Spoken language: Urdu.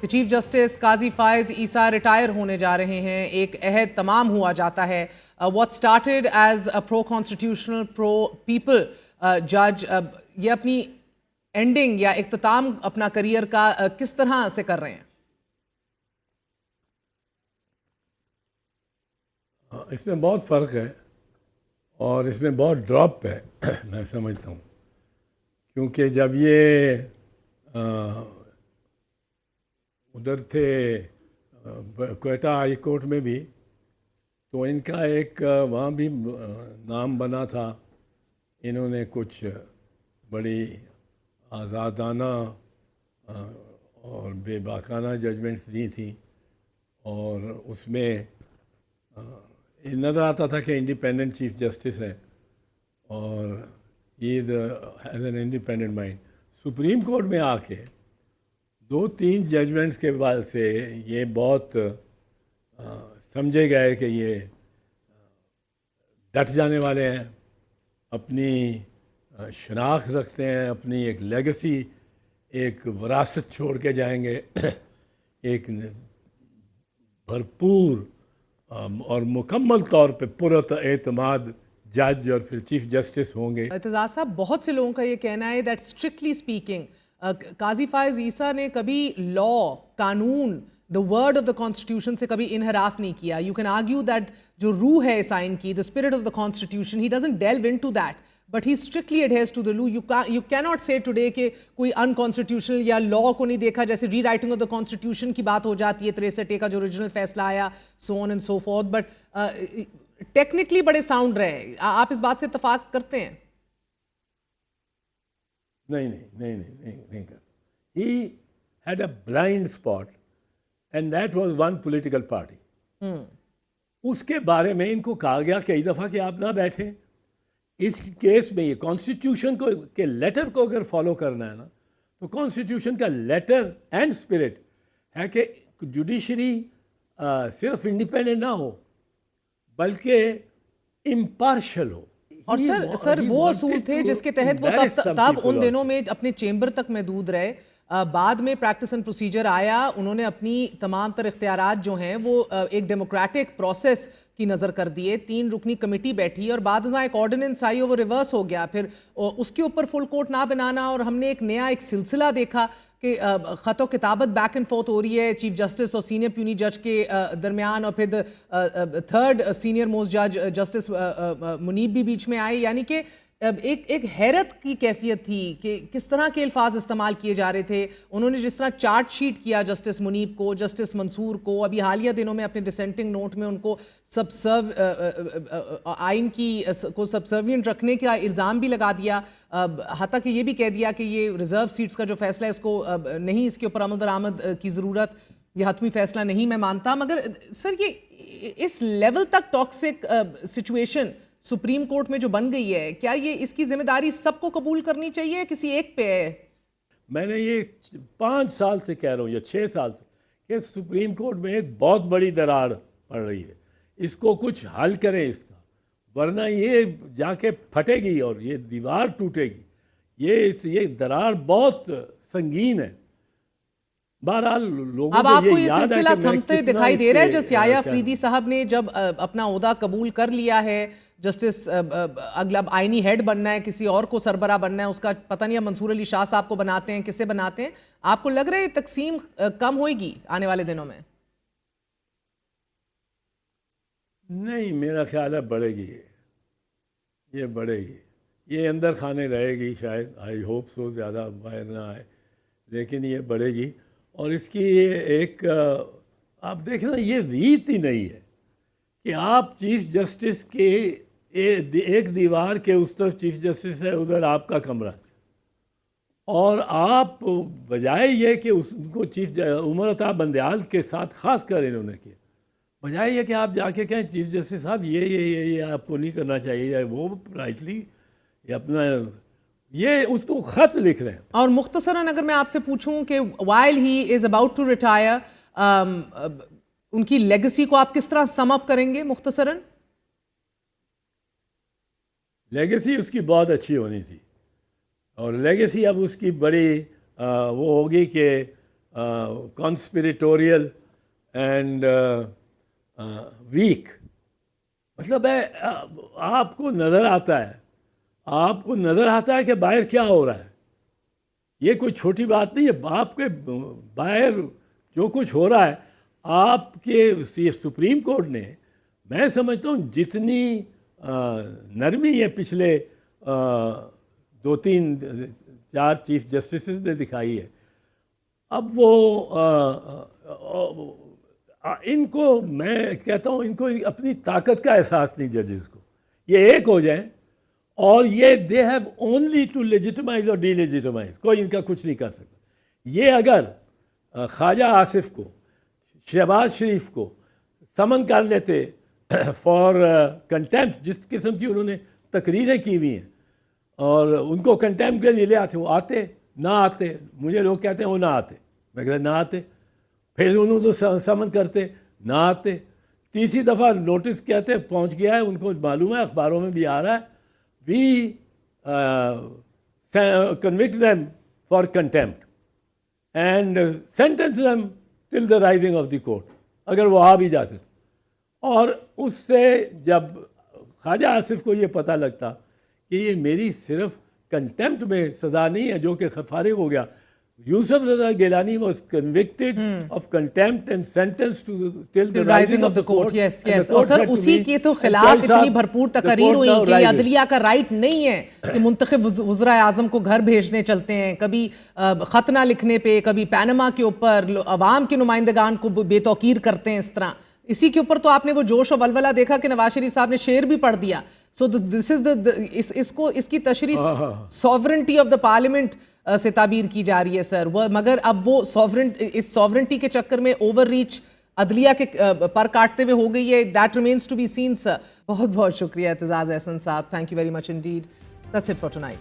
کہ چیف جسٹس قاضی فائز عیسیٰ ریٹائر ہونے جا رہے ہیں، ایک عہد تمام ہوا جاتا ہے. What started as a pro constitutional pro people جج، یہ اپنی اینڈنگ یا اختتام اپنا کریئر کا کس طرح سے کر رہے ہیں؟ اس میں بہت فرق ہے اور اس میں بہت ڈراپ ہے میں سمجھتا ہوں، کیونکہ جب یہ ادھر تھے کوئٹہ ہائی کورٹ میں بھی، تو ان کا ایک وہاں بھی نام بنا تھا. انہوں نے کچھ بڑی آزادانہ اور بے باکانہ ججمنٹس دی تھیں، اور اس میں نظر آتا تھا کہ انڈیپینڈنٹ چیف جسٹس ہے اور یہ as an independent mind. Supreme court میں آ کے 2-3 ججمنٹس کے بعد سے یہ بہت سمجھے گئے کہ یہ ڈٹ جانے والے ہیں، اپنی شناخت رکھتے ہیں، اپنی ایک لیگسی، ایک وراثت چھوڑ کے جائیں گے، ایک بھرپور اور مکمل طور پہ اعتماد جج اور پھر چیف جسٹس ہوں گے. اعتزاز صاحب، بہت سے لوگوں کا یہ کہنا ہے دیٹ اسٹرکٹلی اسپیکنگ قاضی فائز عیسیٰ نے کبھی لا، قانون، the word of the constitution سے کبھی انحراف نہیں کیا. You can argue that جو روح ہے سائن کی, the spirit of the constitution, he doesn't delve into that. But he strictly adheres to the law. You cannot say today کہ کوئی unconstitutional یا law کو نہیں دیکھا، جیسے ری رائٹنگ آف دا constitution کی بات ہو جاتی ہے 63 کا جو original فیصلہ آیا, so on and so forth. But technically بڑے sound رہے. آپ اس بات سے اتفاق کرتے ہیں؟ نہیں کرتا. He had a blind spot and that was one political party. اس کے بارے میں ان کو کہا گیا کئی دفعہ کہ آپ نہ بیٹھیں. اس کیس میں یہ کانسٹیٹیوشن کو کے لیٹر کو اگر فالو کرنا ہے نا، تو کانسٹیٹیوشن کا لیٹر اینڈ اسپرٹ ہے کہ جوڈیشری صرف انڈیپینڈنٹ نہ ہو بلکہ امپارشل ہو. اور سر وہ اصول تھے جس کے تحت وہ تب ان دنوں میں اپنے چیمبر تک محدود رہے. بعد میں پریکٹس اینڈ پروسیجر آیا، انہوں نے اپنی تمام تر اختیارات جو ہیں وہ ایک ڈیموکریٹک پروسیس کی نظر کر دیے. 3 رکنی کمیٹی بیٹھی اور بعد ازاں ایک آرڈیننس آئی اور وہ ریورس ہو گیا. پھر اس کے اوپر فل کورٹ نہ بنانا، اور ہم نے ایک نیا ایک سلسلہ دیکھا کہ خط و کتابت بیک اینڈ فورتھ ہو رہی ہے چیف جسٹس اور سینئر پیونی جج کے درمیان، اور پھر 3rd سینئر موسٹ جج جسٹس منیب بھی بیچ میں آئے. یعنی کہ ایک حیرت کی کیفیت تھی کہ کس طرح کے الفاظ استعمال کیے جا رہے تھے. انہوں نے جس طرح چارج شیٹ کیا جسٹس منیب کو، جسٹس منصور کو، ابھی حالیہ دنوں میں اپنے ڈسینٹنگ نوٹ میں ان کو آئین کی کو سبسروینٹ رکھنے کا الزام بھی لگا دیا، حتیٰ کہ یہ بھی کہہ دیا کہ یہ ریزرو سیٹس کا جو فیصلہ ہے اس کو نہیں، اس کے اوپر عمل درآمد کی ضرورت، یہ حتمی فیصلہ نہیں میں مانتا. مگر سر یہ اس لیول تک ٹاکسک سچویشن سپریم کورٹ میں جو بن گئی ہے، کیا یہ اس کی ذمہ داری سب کو قبول کرنی چاہیے، کسی ایک پہ ہے؟ میں نے یہ 5 سال سے کہہ رہا ہوں یا 6 سال سے کہ سپریم کورٹ میں ایک بہت بڑی درار پڑ رہی ہے. اس کو کچھ حل کریں اس کا، ورنہ یہ جا کے پھٹے گی اور یہ دیوار ٹوٹے گی. یہ درار بہت سنگین ہے. بہرحال لوگوں اب آپ کو یہ سلسلہ تھمتے دکھائی دے رہا ہے جو سیایا فریدی صاحب نے جب اپنا عہدہ قبول کر لیا ہے، جسٹس اگلا آئینی ہیڈ بننا ہے، کسی اور کو سربراہ بننا ہے، اس کا پتہ نہیں منصور علی شاہ صاحب کو بناتے ہیں، کسے بناتے ہیں. آپ کو لگ رہا ہے یہ تقسیم کم ہوئے گی آنے والے دنوں میں؟ نہیں، میرا خیال ہے بڑھے گی. یہ بڑھے گی، یہ اندر خانے رہے گی شاید، آئی ہوپ سو زیادہ باہر نہ آئے، لیکن یہ بڑھے گی. اور اس کی ایک آپ دیکھنا یہ ریت ہی نہیں ہے کہ آپ چیف جسٹس کے ایک دیوار کے اس طرف چیف جسٹس ہے، ادھر آپ کا کمرہ، اور آپ بجائے یہ کہ اس کو چیف عمر عطا بندیال کے ساتھ خاص کر انہوں نے کیا، بجائے یہ کہ آپ جا کے کہیں چیف جسٹس صاحب یہ آپ کو نہیں کرنا چاہیے، وہ رائٹلی اپنا یہ اس کو خط لکھ رہے ہیں. اور مختصراً اگر میں آپ سے پوچھوں کہ while he is about to retire ان کی لیگسی کو آپ کس طرح سم اپ کریں گے مختصراً؟ لیگسی اس کی بہت اچھی ہونی تھی، اور لیگسی اب اس کی بڑی وہ ہوگی کہ conspiratorial and weak. مطلب ہے آپ کو نظر آتا ہے کہ باہر کیا ہو رہا ہے. یہ کوئی چھوٹی بات نہیں ہے. آپ کے باہر جو کچھ ہو رہا ہے, آپ کے یہ سپریم کورٹ نے, میں سمجھتا ہوں جتنی نرمی ہے پچھلے 2-3-4 چیف جسٹسز نے دکھائی ہے, اب وہ ان کو میں کہتا ہوں ان کو اپنی طاقت کا احساس نہیں ججز کو. یہ ایک ہو جائیں اور یہ they have only to legitimise اور ڈی لیجیٹمائز, کوئی ان کا کچھ نہیں کر سکتا. یہ اگر خواجہ آصف کو, شہباز شریف کو سمن کر لیتے فار کنٹیمپٹ, جس قسم کی انہوں نے تقریریں کی ہوئی ہیں, اور ان کو کنٹیمپٹ کے لیے لے آتے, وہ آتے نہ آتے. مجھے لوگ کہتے ہیں وہ نہ آتے, میں کہتا نہ آتے. پھر انہوں تو سمن کرتے, نہ آتے. تیسری دفعہ نوٹس کہتے پہنچ گیا ہے, ان کو معلوم ہے, اخباروں میں بھی آ رہا ہے, we convict them for contempt and sentence them till the rising of the court, اگر وہ آ بھی جاتے. اور اس سے جب خواجہ آصف کو یہ پتہ لگتا کہ یہ میری صرف کنٹیمپٹ میں سزا نہیں ہے جو کہ فارغ ہو گیا, یوسف Raza Gilani was convicted of contempt and sentenced to till the rising of the court. Yes. اور سر اسی کے تو خلاف اتنی بھرپور تقاریر ہوئی کہ عدلیہ کا رائٹ نہیں ہے کہ منتخب وزراء اعظم کو گھر بھیجنے چلتے ہیں, کبھی خط نہ لکھنے پہ, کبھی پینما کے اوپر عوام کے نمائندگان کو بے توقیر کرتے ہیں اس طرح. اسی کے اوپر تو آپ نے وہ جوش و ولولہ دیکھا کہ نواز شریف صاحب نے شعر بھی پڑھ دیا. سو دس از اس کی تشریح سوورنٹی آف دا پارلیمنٹ سے تعبیر کی جا رہی ہے سر. مگر اب وہ اس سوورنٹی کے چکر میں اوور ریچ عدلیہ کے پر کاٹتے ہوئے ہو گئی ہے. That remains to be seen sir. بہت بہت شکریہ Aitzaz Ahsan sahib. Thank you very much indeed. That's it for tonight.